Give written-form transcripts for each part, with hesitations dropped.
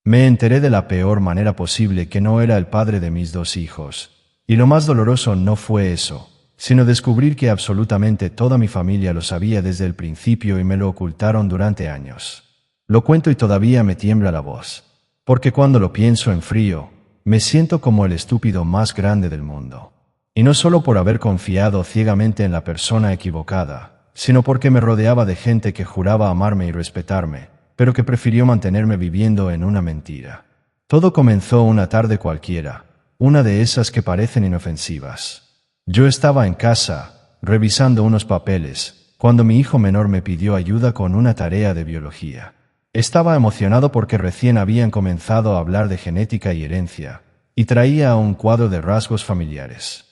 Me enteré de la peor manera posible que no era el padre de mis 2 hijos. Y lo más doloroso no fue eso, sino descubrir que absolutamente toda mi familia lo sabía desde el principio y me lo ocultaron durante años. Lo cuento y todavía me tiembla la voz, porque cuando lo pienso en frío, me siento como el estúpido más grande del mundo. Y no solo por haber confiado ciegamente en la persona equivocada, sino porque me rodeaba de gente que juraba amarme y respetarme, pero que prefirió mantenerme viviendo en una mentira. Todo comenzó una tarde cualquiera, una de esas que parecen inofensivas. Yo estaba en casa, revisando unos papeles, cuando mi hijo menor me pidió ayuda con una tarea de biología. Estaba emocionado porque recién habían comenzado a hablar de genética y herencia, y traía un cuadro de rasgos familiares.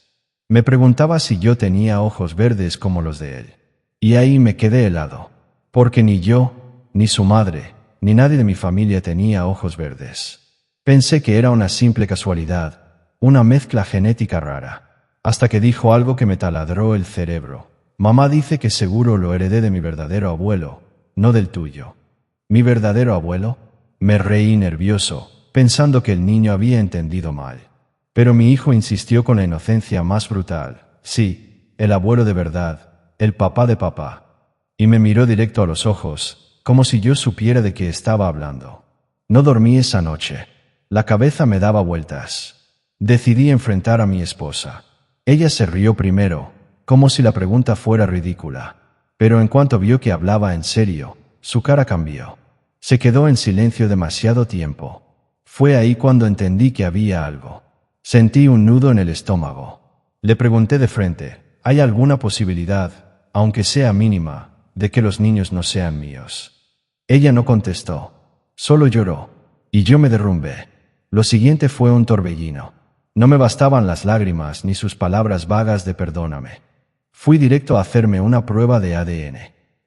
Me preguntaba si yo tenía ojos verdes como los de él. Y ahí me quedé helado, porque ni yo, ni su madre, ni nadie de mi familia tenía ojos verdes. Pensé que era una simple casualidad, una mezcla genética rara, hasta que dijo algo que me taladró el cerebro. Mamá dice que seguro lo heredé de mi verdadero abuelo, no del tuyo. ¿Mi verdadero abuelo? Me reí nervioso, pensando que el niño había entendido mal. Pero mi hijo insistió con la inocencia más brutal. Sí, el abuelo de verdad, el papá de papá. Y me miró directo a los ojos, como si yo supiera de qué estaba hablando. No dormí esa noche. La cabeza me daba vueltas. Decidí enfrentar a mi esposa. Ella se rió primero, como si la pregunta fuera ridícula. Pero en cuanto vio que hablaba en serio, su cara cambió. Se quedó en silencio demasiado tiempo. Fue ahí cuando entendí que había algo. Sentí un nudo en el estómago. Le pregunté de frente, ¿hay alguna posibilidad, aunque sea mínima, de que los niños no sean míos? Ella no contestó, solo lloró, y yo me derrumbé. Lo siguiente fue un torbellino. No me bastaban las lágrimas ni sus palabras vagas de perdóname. Fui directo a hacerme una prueba de ADN.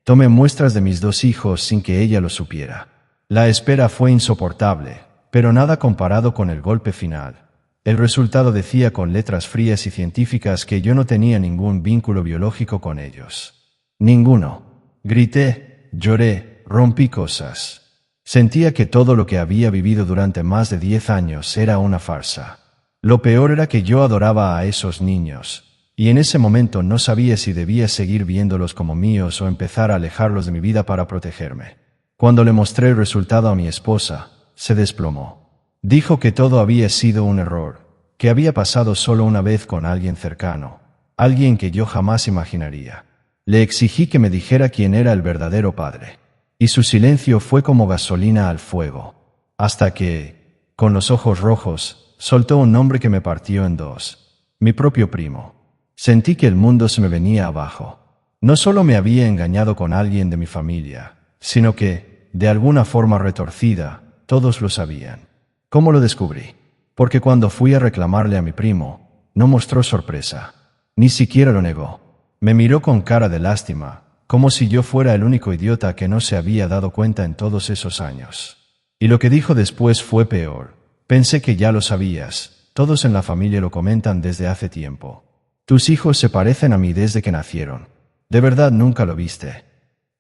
Tomé muestras de mis 2 hijos sin que ella lo supiera. La espera fue insoportable, pero nada comparado con el golpe final. El resultado decía con letras frías y científicas que yo no tenía ningún vínculo biológico con ellos. Ninguno. Grité, lloré, rompí cosas. Sentía que todo lo que había vivido durante más de 10 años era una farsa. Lo peor era que yo adoraba a esos niños, y en ese momento no sabía si debía seguir viéndolos como míos o empezar a alejarlos de mi vida para protegerme. Cuando le mostré el resultado a mi esposa, se desplomó. Dijo que todo había sido un error, que había pasado solo una vez con alguien cercano, alguien que yo jamás imaginaría. Le exigí que me dijera quién era el verdadero padre. Y su silencio fue como gasolina al fuego, hasta que, con los ojos rojos, soltó un nombre que me partió en 2. Mi propio primo. Sentí que el mundo se me venía abajo. No solo me había engañado con alguien de mi familia, sino que, de alguna forma retorcida, todos lo sabían. ¿Cómo lo descubrí? Porque cuando fui a reclamarle a mi primo, no mostró sorpresa. Ni siquiera lo negó. Me miró con cara de lástima, como si yo fuera el único idiota que no se había dado cuenta en todos esos años. Y lo que dijo después fue peor. Pensé que ya lo sabías, todos en la familia lo comentan desde hace tiempo. Tus hijos se parecen a mí desde que nacieron. ¿De verdad nunca lo viste?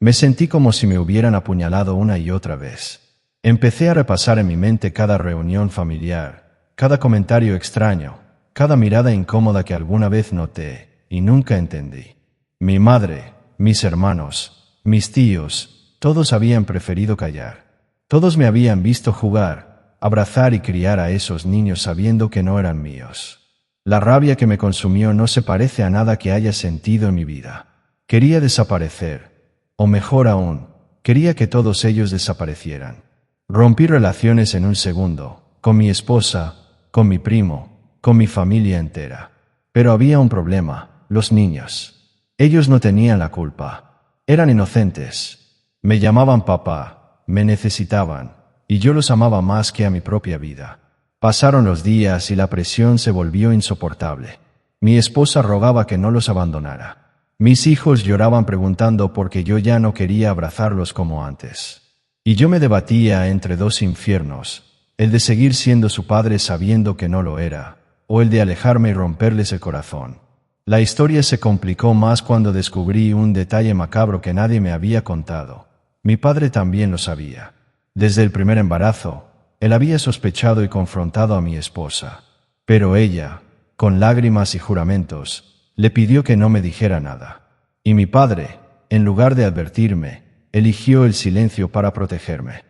Me sentí como si me hubieran apuñalado una y otra vez. Empecé a repasar en mi mente cada reunión familiar, cada comentario extraño, cada mirada incómoda que alguna vez noté y nunca entendí. Mi madre, mis hermanos, mis tíos, todos habían preferido callar. Todos me habían visto jugar, abrazar y criar a esos niños sabiendo que no eran míos. La rabia que me consumió no se parece a nada que haya sentido en mi vida. Quería desaparecer, o mejor aún, quería que todos ellos desaparecieran. Rompí relaciones en un segundo, con mi esposa, con mi primo, con mi familia entera. Pero había un problema, los niños. Ellos no tenían la culpa. Eran inocentes. Me llamaban papá, me necesitaban, y yo los amaba más que a mi propia vida. Pasaron los días y la presión se volvió insoportable. Mi esposa rogaba que no los abandonara. Mis hijos lloraban preguntando por qué yo ya no quería abrazarlos como antes. Y yo me debatía entre 2 infiernos, el de seguir siendo su padre sabiendo que no lo era, o el de alejarme y romperles el corazón. La historia se complicó más cuando descubrí un detalle macabro que nadie me había contado. Mi padre también lo sabía. Desde el primer embarazo, Él había sospechado y confrontado a mi esposa. Pero ella, con lágrimas y juramentos, le pidió que no me dijera nada. Y mi padre, en lugar de advertirme, eligió el silencio para protegerme.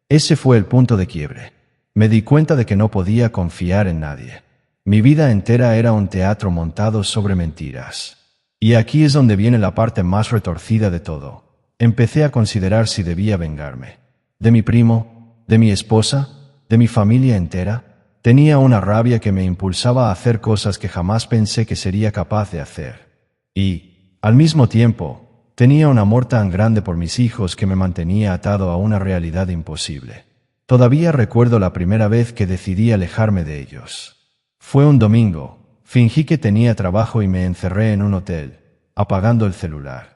Ese fue el punto de quiebre. Me di cuenta de que no podía confiar en nadie. Mi vida entera era un teatro montado sobre mentiras. Y aquí es donde viene la parte más retorcida de todo. Empecé a considerar si debía vengarme. De mi primo, de mi esposa, de mi familia entera. Tenía una rabia que me impulsaba a hacer cosas que jamás pensé que sería capaz de hacer. Y, al mismo tiempo, tenía un amor tan grande por mis hijos que me mantenía atado a una realidad imposible. Todavía recuerdo la primera vez que decidí alejarme de ellos. Fue un domingo. Fingí que tenía trabajo y me encerré en un hotel, apagando el celular.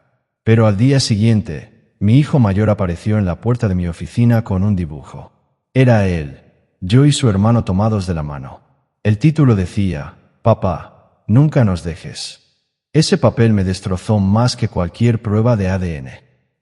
Pero al día siguiente, mi hijo mayor apareció en la puerta de mi oficina con un dibujo. Era él, yo y su hermano tomados de la mano. El título decía, «Papá, nunca nos dejes». Ese papel me destrozó más que cualquier prueba de ADN.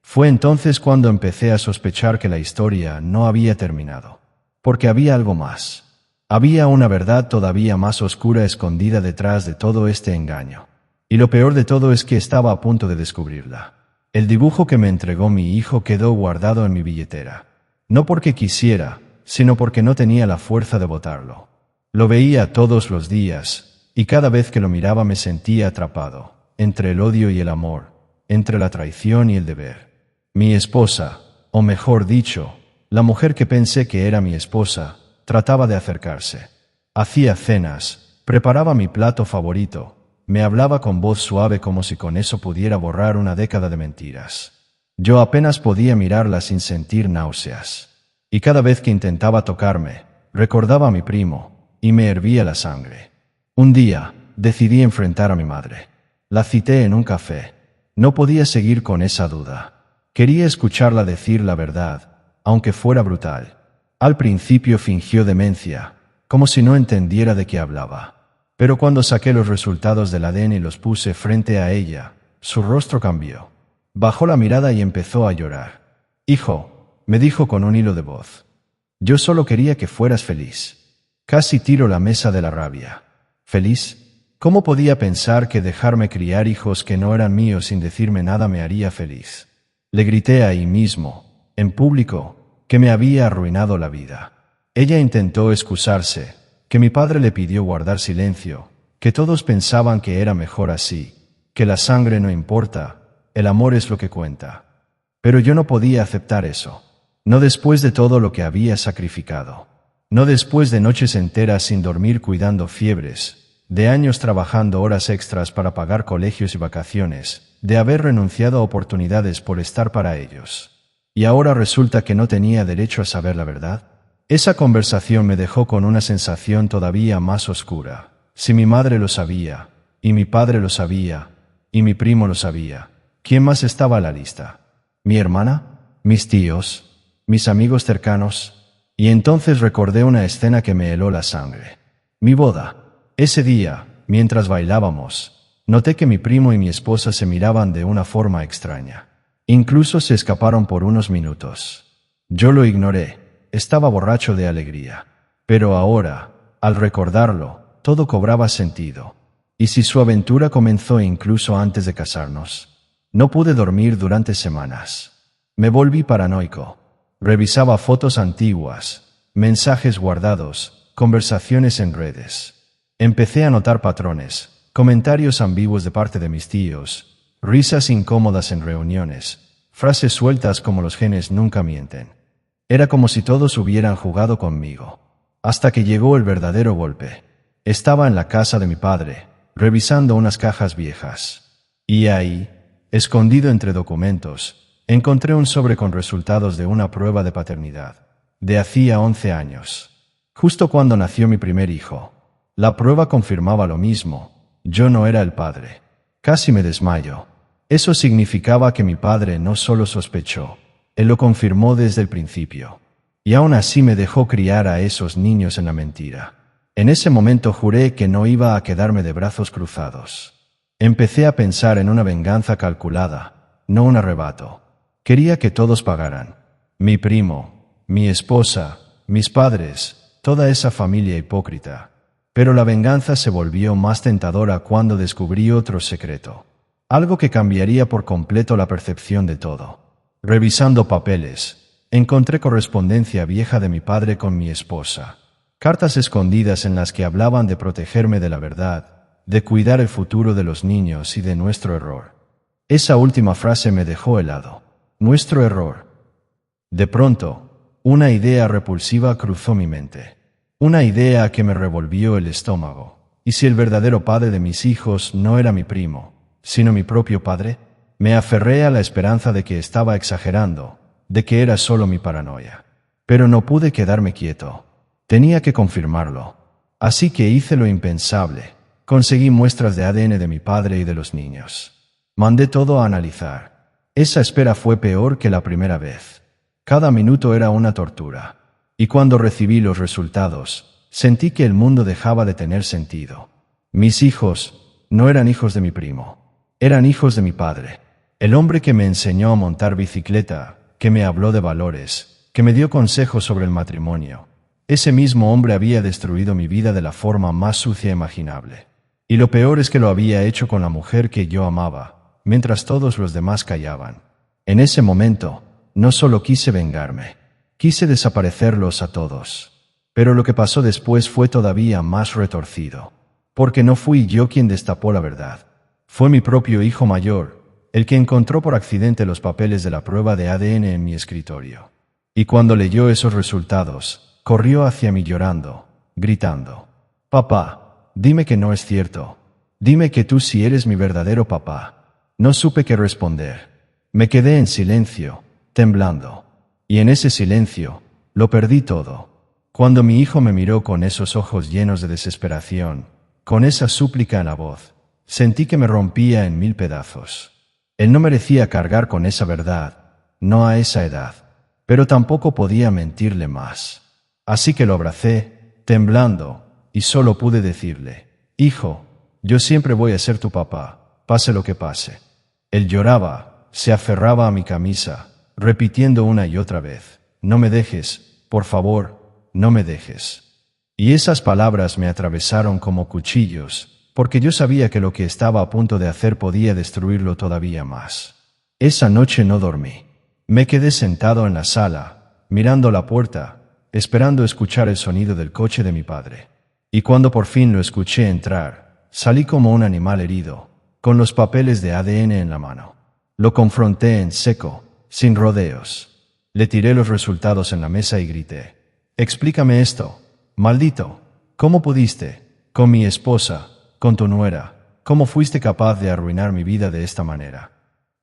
Fue entonces cuando empecé a sospechar que la historia no había terminado. Porque había algo más. Había una verdad todavía más oscura escondida detrás de todo este engaño. Y lo peor de todo es que estaba a punto de descubrirla. El dibujo que me entregó mi hijo quedó guardado en mi billetera. No porque quisiera, sino porque no tenía la fuerza de botarlo. Lo veía todos los días, y cada vez que lo miraba me sentía atrapado, entre el odio y el amor, entre la traición y el deber. Mi esposa, o mejor dicho, la mujer que pensé que era mi esposa, trataba de acercarse. Hacía cenas, preparaba mi plato favorito, me hablaba con voz suave como si con eso pudiera borrar una década de mentiras. Yo apenas podía mirarla sin sentir náuseas. Y cada vez que intentaba tocarme, recordaba a mi primo, y me hervía la sangre. Un día, decidí enfrentar a mi madre. La cité en un café. No podía seguir con esa duda. Quería escucharla decir la verdad, aunque fuera brutal. Al principio fingió demencia, como si no entendiera de qué hablaba. Pero cuando saqué los resultados del ADN y los puse frente a ella, su rostro cambió. Bajó la mirada y empezó a llorar. «Hijo», me dijo con un hilo de voz, «yo solo quería que fueras feliz». Casi tiro la mesa de la rabia. ¿Feliz? ¿Cómo podía pensar que dejarme criar hijos que no eran míos sin decirme nada me haría feliz? Le grité ahí mismo, en público, que me había arruinado la vida. Ella intentó excusarse, que mi padre le pidió guardar silencio, que todos pensaban que era mejor así, que la sangre no importa, el amor es lo que cuenta. Pero yo no podía aceptar eso. No después de todo lo que había sacrificado. No después de noches enteras sin dormir cuidando fiebres, de años trabajando horas extras para pagar colegios y vacaciones, de haber renunciado a oportunidades por estar para ellos. ¿Y ahora resulta que no tenía derecho a saber la verdad? Esa conversación me dejó con una sensación todavía más oscura. Si mi madre lo sabía, y mi padre lo sabía, y mi primo lo sabía, ¿quién más estaba a la lista? ¿Mi hermana? ¿Mis tíos? ¿Mis amigos cercanos? Y entonces recordé una escena que me heló la sangre. Mi boda. Ese día, mientras bailábamos, noté que mi primo y mi esposa se miraban de una forma extraña. Incluso se escaparon por unos minutos. Yo lo ignoré, estaba borracho de alegría. Pero ahora, al recordarlo, todo cobraba sentido. ¿Y si su aventura comenzó incluso antes de casarnos? No pude dormir durante semanas. Me volví paranoico. Revisaba fotos antiguas, mensajes guardados, conversaciones en redes. Empecé a notar patrones, comentarios ambiguos de parte de mis tíos, risas incómodas en reuniones, frases sueltas como los genes nunca mienten. Era como si todos hubieran jugado conmigo. Hasta que llegó el verdadero golpe. Estaba en la casa de mi padre, revisando unas cajas viejas. Y ahí, escondido entre documentos, encontré un sobre con resultados de una prueba de paternidad, de hacía 11 años. Justo cuando nació mi primer hijo. La prueba confirmaba lo mismo. Yo no era el padre. Casi me desmayo. Eso significaba que mi padre no solo sospechó, él lo confirmó desde el principio. Y aún así me dejó criar a esos niños en la mentira. En ese momento juré que no iba a quedarme de brazos cruzados. Empecé a pensar en una venganza calculada, no un arrebato. Quería que todos pagaran. Mi primo, mi esposa, mis padres, toda esa familia hipócrita. Pero la venganza se volvió más tentadora cuando descubrí otro secreto. Algo que cambiaría por completo la percepción de todo. Revisando papeles, encontré correspondencia vieja de mi padre con mi esposa. Cartas escondidas en las que hablaban de protegerme de la verdad, de cuidar el futuro de los niños y de nuestro error. Esa última frase me dejó helado. Nuestro error. De pronto, una idea repulsiva cruzó mi mente. Una idea que me revolvió el estómago. ¿Y si el verdadero padre de mis hijos no era mi primo, sino mi propio padre? Me aferré a la esperanza de que estaba exagerando, de que era solo mi paranoia. Pero no pude quedarme quieto. Tenía que confirmarlo. Así que hice lo impensable. Conseguí muestras de ADN de mi padre y de los niños. Mandé todo a analizar. Esa espera fue peor que la primera vez. Cada minuto era una tortura. Y cuando recibí los resultados, sentí que el mundo dejaba de tener sentido. Mis hijos no eran hijos de mi primo. Eran hijos de mi padre. El hombre que me enseñó a montar bicicleta, que me habló de valores, que me dio consejos sobre el matrimonio. Ese mismo hombre había destruido mi vida de la forma más sucia imaginable. Y lo peor es que lo había hecho con la mujer que yo amaba, mientras todos los demás callaban. En ese momento, no solo quise vengarme, quise desaparecerlos a todos. Pero lo que pasó después fue todavía más retorcido. Porque no fui yo quien destapó la verdad. Fue mi propio hijo mayor, el que encontró por accidente los papeles de la prueba de ADN en mi escritorio. Y cuando leyó esos resultados, corrió hacia mí llorando, gritando: «Papá, dime que no es cierto. Dime que tú sí eres mi verdadero papá». No supe qué responder. Me quedé en silencio, temblando. Y en ese silencio, lo perdí todo. Cuando mi hijo me miró con esos ojos llenos de desesperación, con esa súplica en la voz, sentí que me rompía en 1000 pedazos. Él no merecía cargar con esa verdad, no a esa edad, pero tampoco podía mentirle más. Así que lo abracé, temblando, y solo pude decirle: «Hijo, yo siempre voy a ser tu papá, pase lo que pase». Él lloraba, se aferraba a mi camisa, repitiendo una y otra vez: «No me dejes, por favor, no me dejes». Y esas palabras me atravesaron como cuchillos, porque yo sabía que lo que estaba a punto de hacer podía destruirlo todavía más. Esa noche no dormí. Me quedé sentado en la sala, mirando la puerta, esperando escuchar el sonido del coche de mi padre. Y cuando por fin lo escuché entrar, salí como un animal herido, con los papeles de ADN en la mano. Lo confronté en seco, sin rodeos. Le tiré los resultados en la mesa y grité: «Explícame esto, maldito. ¿Cómo pudiste? Con mi esposa, con tu nuera. ¿Cómo fuiste capaz de arruinar mi vida de esta manera?»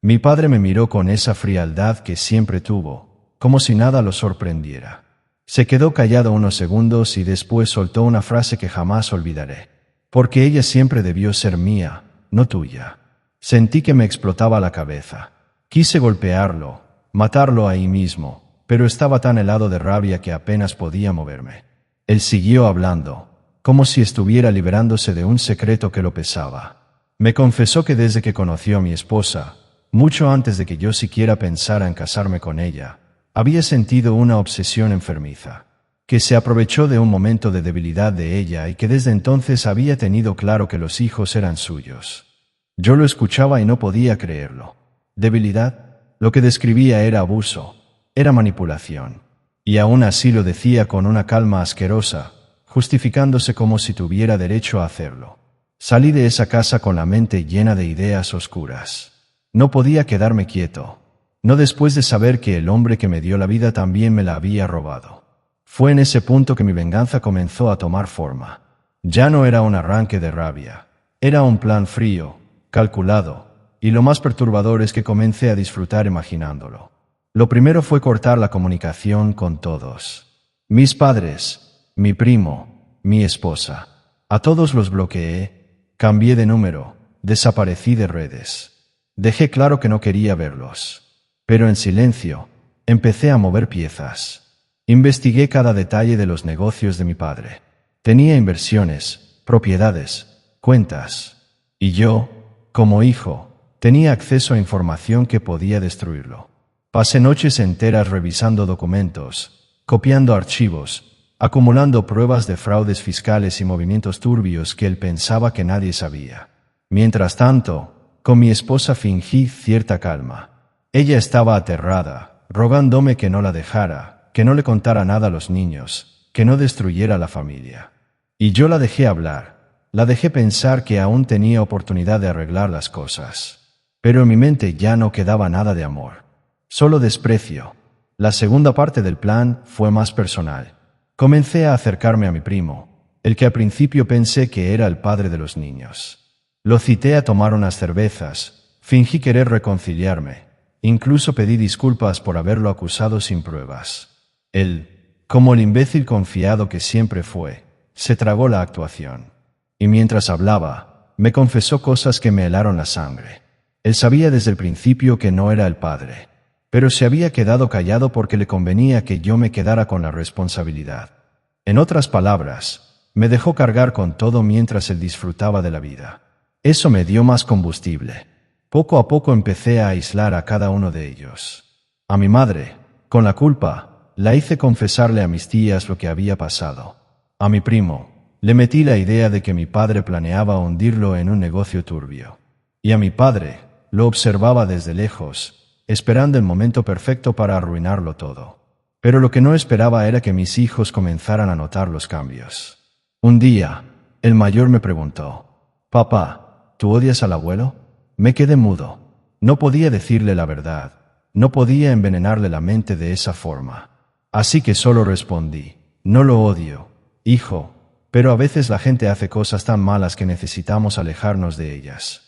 Mi padre me miró con esa frialdad que siempre tuvo, como si nada lo sorprendiera. Se quedó callado unos segundos y después soltó una frase que jamás olvidaré: «Porque ella siempre debió ser mía, no tuya». Sentí que me explotaba la cabeza. Quise golpearlo, matarlo ahí mismo, pero estaba tan helado de rabia que apenas podía moverme. Él siguió hablando, como si estuviera liberándose de un secreto que lo pesaba. Me confesó que desde que conoció a mi esposa, mucho antes de que yo siquiera pensara en casarme con ella, había sentido una obsesión enfermiza, que se aprovechó de un momento de debilidad de ella y que desde entonces había tenido claro que los hijos eran suyos. Yo lo escuchaba y no podía creerlo. ¿Debilidad? Lo que describía era abuso, era manipulación. Y aún así lo decía con una calma asquerosa, justificándose como si tuviera derecho a hacerlo. Salí de esa casa con la mente llena de ideas oscuras. No podía quedarme quieto. No después de saber que el hombre que me dio la vida también me la había robado. Fue en ese punto que mi venganza comenzó a tomar forma. Ya no era un arranque de rabia. Era un plan frío, calculado, y lo más perturbador es que comencé a disfrutar imaginándolo. Lo primero fue cortar la comunicación con todos. Mis padres, mi primo, mi esposa. A todos los bloqueé, cambié de número, desaparecí de redes. Dejé claro que no quería verlos. Pero en silencio, empecé a mover piezas. Investigué cada detalle de los negocios de mi padre. Tenía inversiones, propiedades, cuentas. Y yo, como hijo, tenía acceso a información que podía destruirlo. Pasé noches enteras revisando documentos, copiando archivos, acumulando pruebas de fraudes fiscales y movimientos turbios que él pensaba que nadie sabía. Mientras tanto, con mi esposa fingí cierta calma. Ella estaba aterrada, rogándome que no la dejara, que no le contara nada a los niños, que no destruyera la familia. Y yo la dejé hablar, la dejé pensar que aún tenía oportunidad de arreglar las cosas. Pero en mi mente ya no quedaba nada de amor, solo desprecio. La segunda parte del plan fue más personal. Comencé a acercarme a mi primo, el que al principio pensé que era el padre de los niños. Lo cité a tomar unas cervezas, fingí querer reconciliarme, incluso pedí disculpas por haberlo acusado sin pruebas. Él, como el imbécil confiado que siempre fue, se tragó la actuación. Y mientras hablaba, me confesó cosas que me helaron la sangre. Él sabía desde el principio que no era el padre, pero se había quedado callado porque le convenía que yo me quedara con la responsabilidad. En otras palabras, me dejó cargar con todo mientras él disfrutaba de la vida. Eso me dio más combustible. Poco a poco empecé a aislar a cada uno de ellos. A mi madre, con la culpa, la hice confesarle a mis tías lo que había pasado. A mi primo, le metí la idea de que mi padre planeaba hundirlo en un negocio turbio. Y a mi padre, lo observaba desde lejos, esperando el momento perfecto para arruinarlo todo. Pero lo que no esperaba era que mis hijos comenzaran a notar los cambios. Un día, el mayor me preguntó: «Papá, ¿tú odias al abuelo?». Me quedé mudo. No podía decirle la verdad. No podía envenenarle la mente de esa forma. Así que solo respondí: «No lo odio, hijo, pero a veces la gente hace cosas tan malas que necesitamos alejarnos de ellas».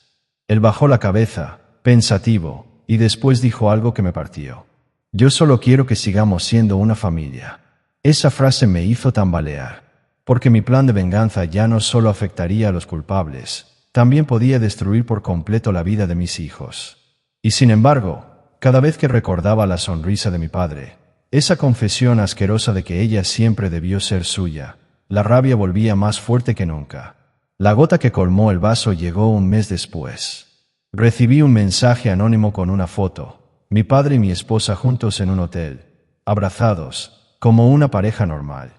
Él bajó la cabeza, pensativo, y después dijo algo que me partió. «Yo solo quiero que sigamos siendo una familia». Esa frase me hizo tambalear, porque mi plan de venganza ya no solo afectaría a los culpables, también podía destruir por completo la vida de mis hijos. Y sin embargo, cada vez que recordaba la sonrisa de mi padre, esa confesión asquerosa de que ella siempre debió ser suya, la rabia volvía más fuerte que nunca. La gota que colmó el vaso llegó un mes después. Recibí un mensaje anónimo con una foto, mi padre y mi esposa juntos en un hotel, abrazados, como una pareja normal.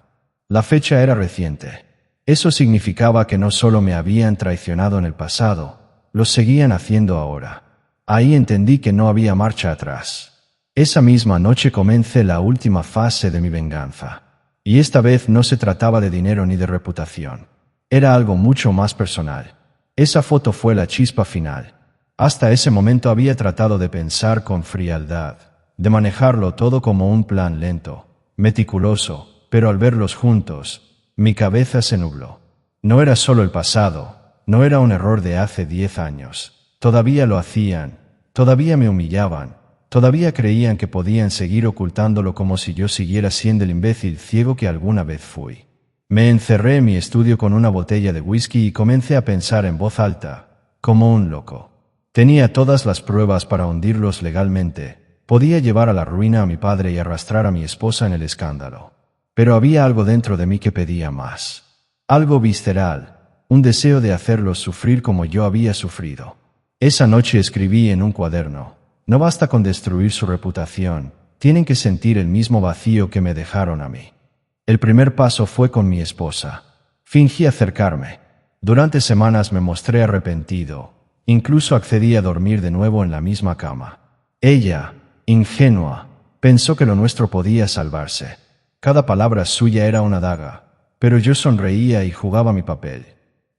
La fecha era reciente. Eso significaba que no solo me habían traicionado en el pasado, lo seguían haciendo ahora. Ahí entendí que no había marcha atrás. Esa misma noche comencé la última fase de mi venganza. Y esta vez no se trataba de dinero ni de reputación. Era algo mucho más personal. Esa foto fue la chispa final. Hasta ese momento había tratado de pensar con frialdad, de manejarlo todo como un plan lento, meticuloso, pero al verlos juntos, mi cabeza se nubló. No era solo el pasado, no era un error de hace 10 años. Todavía lo hacían, todavía me humillaban, todavía creían que podían seguir ocultándolo como si yo siguiera siendo el imbécil ciego que alguna vez fui. Me encerré en mi estudio con una botella de whisky y comencé a pensar en voz alta, como un loco. Tenía todas las pruebas para hundirlos legalmente. Podía llevar a la ruina a mi padre y arrastrar a mi esposa en el escándalo. Pero había algo dentro de mí que pedía más. Algo visceral, un deseo de hacerlos sufrir como yo había sufrido. Esa noche escribí en un cuaderno: no basta con destruir su reputación, tienen que sentir el mismo vacío que me dejaron a mí. El primer paso fue con mi esposa. Fingí acercarme. Durante semanas me mostré arrepentido. Incluso accedí a dormir de nuevo en la misma cama. Ella, ingenua, pensó que lo nuestro podía salvarse. Cada palabra suya era una daga, pero yo sonreía y jugaba mi papel.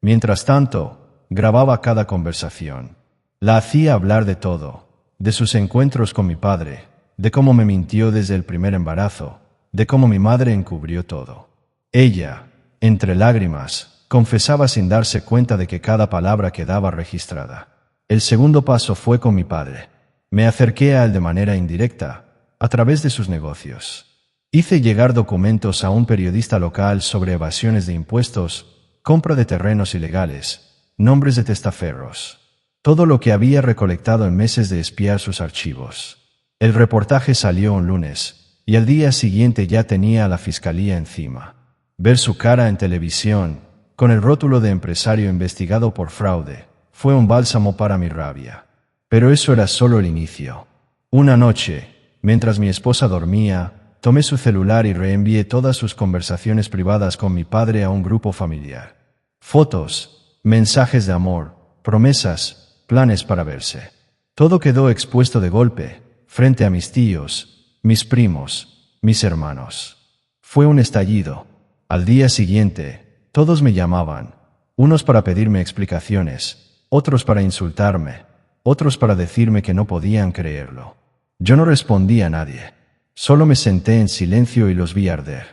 Mientras tanto, grababa cada conversación. La hacía hablar de todo, de sus encuentros con mi padre, de cómo me mintió desde el primer embarazo, de cómo mi madre encubrió todo. Ella, entre lágrimas, confesaba sin darse cuenta de que cada palabra quedaba registrada. El segundo paso fue con mi padre. Me acerqué a él de manera indirecta, a través de sus negocios. Hice llegar documentos a un periodista local sobre evasiones de impuestos, compra de terrenos ilegales, nombres de testaferros. Todo lo que había recolectado en meses de espiar sus archivos. El reportaje salió un lunes, y al día siguiente ya tenía a la fiscalía encima. Ver su cara en televisión, con el rótulo de empresario investigado por fraude, fue un bálsamo para mi rabia. Pero eso era solo el inicio. Una noche, mientras mi esposa dormía, tomé su celular y reenvié todas sus conversaciones privadas con mi padre a un grupo familiar. Fotos, mensajes de amor, promesas, planes para verse. Todo quedó expuesto de golpe, frente a mis tíos, mis primos, mis hermanos. Fue un estallido. Al día siguiente, todos me llamaban, unos para pedirme explicaciones, otros para insultarme, otros para decirme que no podían creerlo. Yo no respondí a nadie. Solo me senté en silencio y los vi arder.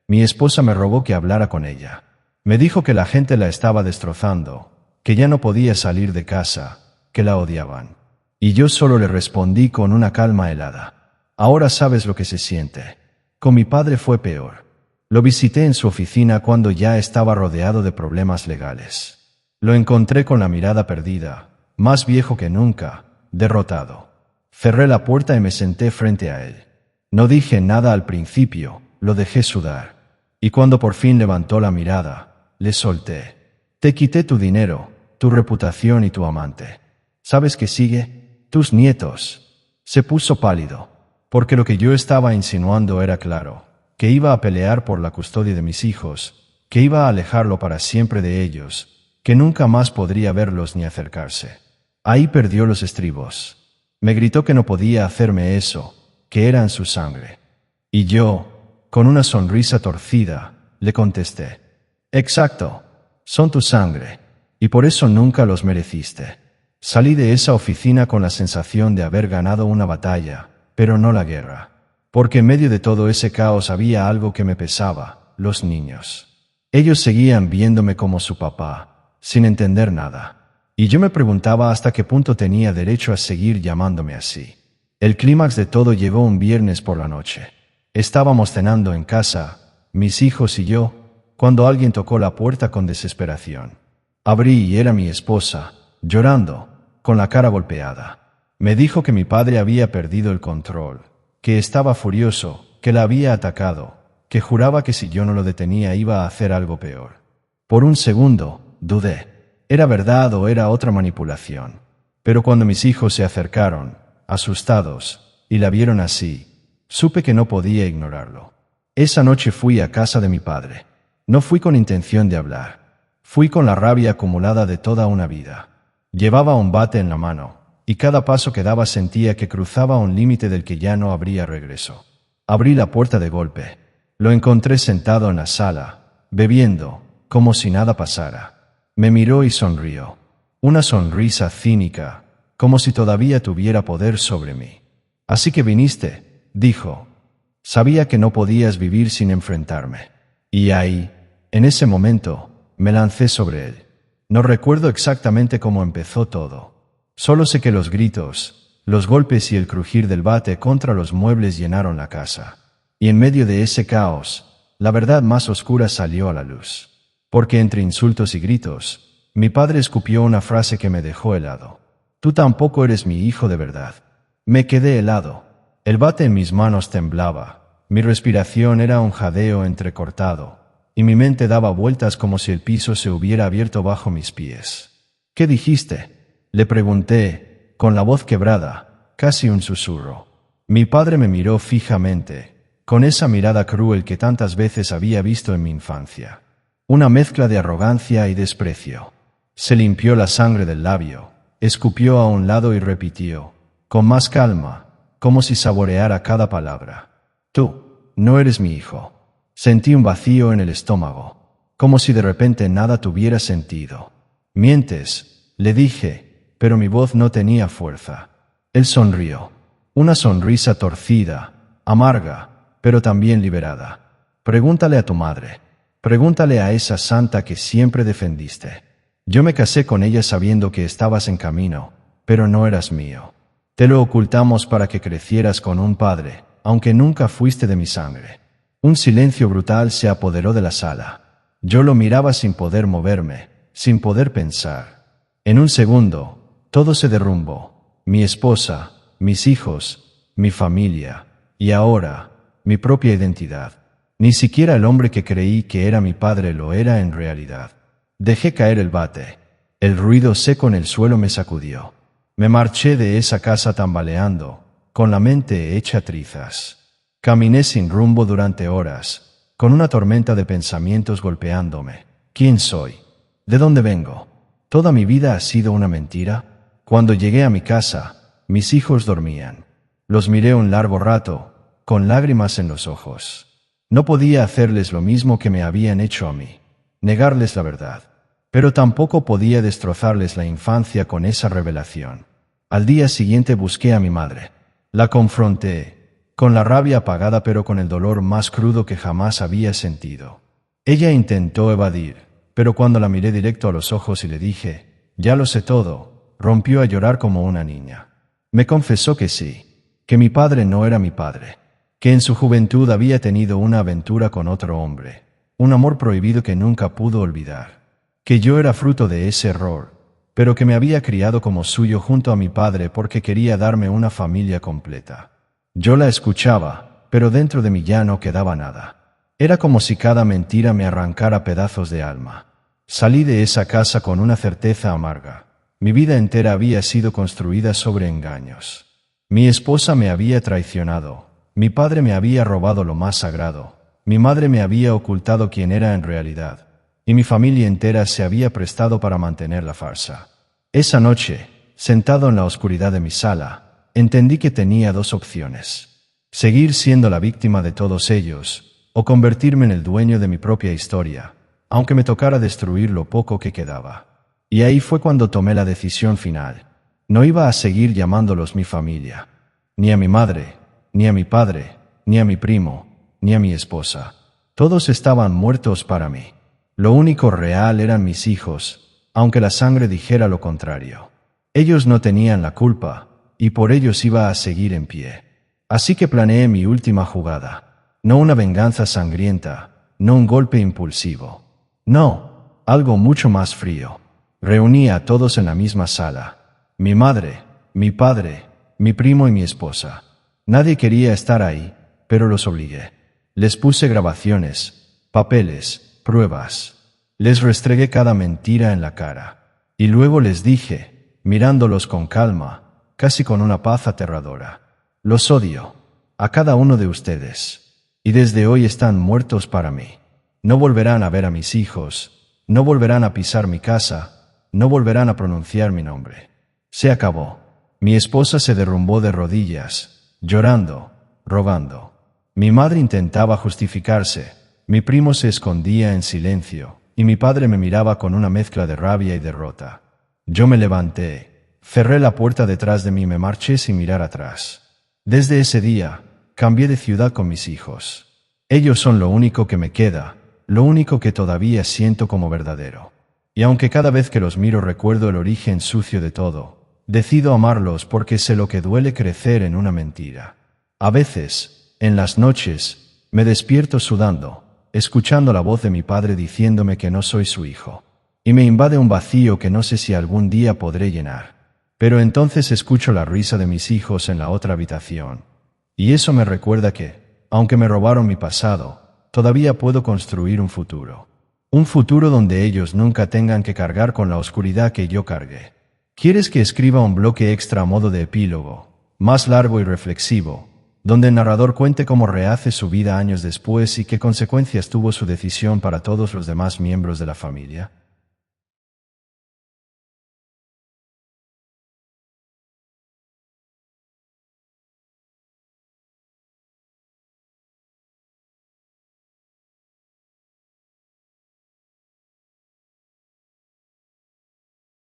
Mi esposa me rogó que hablara con ella. Me dijo que la gente la estaba destrozando, que ya no podía salir de casa, que la odiaban. Y yo solo le respondí con una calma helada. Ahora sabes lo que se siente. Con mi padre fue peor. Lo visité en su oficina cuando ya estaba rodeado de problemas legales. Lo encontré con la mirada perdida, más viejo que nunca, derrotado. Cerré la puerta y me senté frente a él. No dije nada al principio, lo dejé sudar. Y cuando por fin levantó la mirada, le solté. Te quité tu dinero, tu reputación y tu amante. ¿Sabes qué sigue? Tus nietos. Se puso pálido, porque lo que yo estaba insinuando era claro, que iba a pelear por la custodia de mis hijos, que iba a alejarlo para siempre de ellos, que nunca más podría verlos ni acercarse. Ahí perdió los estribos. Me gritó que no podía hacerme eso, que eran su sangre. Y yo, con una sonrisa torcida, le contesté: exacto, son tu sangre, y por eso nunca los mereciste. Salí de esa oficina con la sensación de haber ganado una batalla, pero no la guerra. Porque en medio de todo ese caos había algo que me pesaba: los niños. Ellos seguían viéndome como su papá, sin entender nada. Y yo me preguntaba hasta qué punto tenía derecho a seguir llamándome así. El clímax de todo llegó un viernes por la noche. Estábamos cenando en casa, mis hijos y yo, cuando alguien tocó la puerta con desesperación. Abrí y era mi esposa, llorando, con la cara golpeada. Me dijo que mi padre había perdido el control, que estaba furioso, que la había atacado, que juraba que si yo no lo detenía iba a hacer algo peor. Por un segundo, dudé. ¿Era verdad o era otra manipulación? Pero cuando mis hijos se acercaron, asustados, y la vieron así, supe que no podía ignorarlo. Esa noche fui a casa de mi padre. No fui con intención de hablar. Fui con la rabia acumulada de toda una vida. Llevaba un bate en la mano, y cada paso que daba sentía que cruzaba un límite del que ya no habría regreso. Abrí la puerta de golpe. Lo encontré sentado en la sala, bebiendo, como si nada pasara. Me miró y sonrió. Una sonrisa cínica, como si todavía tuviera poder sobre mí. Así que viniste, dijo. Sabía que no podías vivir sin enfrentarme. Y ahí, en ese momento, me lancé sobre él. No recuerdo exactamente cómo empezó todo. Solo sé que los gritos, los golpes y el crujir del bate contra los muebles llenaron la casa. Y en medio de ese caos, la verdad más oscura salió a la luz. Porque entre insultos y gritos, mi padre escupió una frase que me dejó helado. Tú tampoco eres mi hijo de verdad. Me quedé helado. El bate en mis manos temblaba. Mi respiración era un jadeo entrecortado, y mi mente daba vueltas como si el piso se hubiera abierto bajo mis pies. ¿Qué dijiste?, le pregunté, con la voz quebrada, casi un susurro. Mi padre me miró fijamente, con esa mirada cruel que tantas veces había visto en mi infancia. Una mezcla de arrogancia y desprecio. Se limpió la sangre del labio, escupió a un lado y repitió, con más calma, como si saboreara cada palabra: tú, no eres mi hijo. Sentí un vacío en el estómago, como si de repente nada tuviera sentido. Mientes, le dije, pero mi voz no tenía fuerza. Él sonrió. Una sonrisa torcida, amarga, pero también liberada. Pregúntale a tu madre. Pregúntale a esa santa que siempre defendiste. Yo me casé con ella sabiendo que estabas en camino, pero no eras mío. Te lo ocultamos para que crecieras con un padre, aunque nunca fuiste de mi sangre. Un silencio brutal se apoderó de la sala. Yo lo miraba sin poder moverme, sin poder pensar. En un segundo, todo se derrumbó. Mi esposa, mis hijos, mi familia, y ahora, mi propia identidad. Ni siquiera el hombre que creí que era mi padre lo era en realidad. Dejé caer el bate. El ruido seco en el suelo me sacudió. Me marché de esa casa tambaleando, con la mente hecha trizas. Caminé sin rumbo durante horas, con una tormenta de pensamientos golpeándome. ¿Quién soy? ¿De dónde vengo? ¿Toda mi vida ha sido una mentira? Cuando llegué a mi casa, mis hijos dormían. Los miré un largo rato, con lágrimas en los ojos. No podía hacerles lo mismo que me habían hecho a mí, negarles la verdad. Pero tampoco podía destrozarles la infancia con esa revelación. Al día siguiente busqué a mi madre. La confronté, con la rabia apagada pero con el dolor más crudo que jamás había sentido. Ella intentó evadir, pero cuando la miré directo a los ojos y le dije, «Ya lo sé todo», rompió a llorar como una niña. Me confesó que sí, que mi padre no era mi padre, que en su juventud había tenido una aventura con otro hombre, un amor prohibido que nunca pudo olvidar, que yo era fruto de ese error, pero que me había criado como suyo junto a mi padre porque quería darme una familia completa. Yo la escuchaba, pero dentro de mí ya no quedaba nada. Era como si cada mentira me arrancara pedazos de alma. Salí de esa casa con una certeza amarga. Mi vida entera había sido construida sobre engaños. Mi esposa me había traicionado, mi padre me había robado lo más sagrado, mi madre me había ocultado quién era en realidad, y mi familia entera se había prestado para mantener la farsa. Esa noche, sentado en la oscuridad de mi sala, entendí que tenía dos opciones: seguir siendo la víctima de todos ellos, o convertirme en el dueño de mi propia historia, aunque me tocara destruir lo poco que quedaba. Y ahí fue cuando tomé la decisión final. No iba a seguir llamándolos mi familia, ni a mi madre, ni a mi padre, ni a mi primo, ni a mi esposa. Todos estaban muertos para mí. Lo único real eran mis hijos, aunque la sangre dijera lo contrario. Ellos no tenían la culpa, y por ellos iba a seguir en pie. Así que planeé mi última jugada. No una venganza sangrienta, no un golpe impulsivo. No, algo mucho más frío. Reuní a todos en la misma sala. Mi madre, mi padre, mi primo y mi esposa. Nadie quería estar ahí, pero los obligué. Les puse grabaciones, papeles, pruebas. Les restregué cada mentira en la cara. Y luego les dije, mirándolos con calma, casi con una paz aterradora: los odio, a cada uno de ustedes. Y desde hoy están muertos para mí. No volverán a ver a mis hijos, no volverán a pisar mi casa, no volverán a pronunciar mi nombre. Se acabó. Mi esposa se derrumbó de rodillas, llorando, rogando. Mi madre intentaba justificarse, mi primo se escondía en silencio, y mi padre me miraba con una mezcla de rabia y derrota. Yo me levanté, cerré la puerta detrás de mí y me marché sin mirar atrás. Desde ese día, cambié de ciudad con mis hijos. Ellos son lo único que me queda, lo único que todavía siento como verdadero. Y aunque cada vez que los miro recuerdo el origen sucio de todo, decido amarlos porque sé lo que duele crecer en una mentira. A veces, en las noches, me despierto sudando, escuchando la voz de mi padre diciéndome que no soy su hijo. Y me invade un vacío que no sé si algún día podré llenar. Pero entonces escucho la risa de mis hijos en la otra habitación. Y eso me recuerda que, aunque me robaron mi pasado, todavía puedo construir un futuro. Un futuro donde ellos nunca tengan que cargar con la oscuridad que yo cargué. ¿Quieres que escriba un bloque extra a modo de epílogo, más largo y reflexivo, donde el narrador cuente cómo rehace su vida años después y qué consecuencias tuvo su decisión para todos los demás miembros de la familia?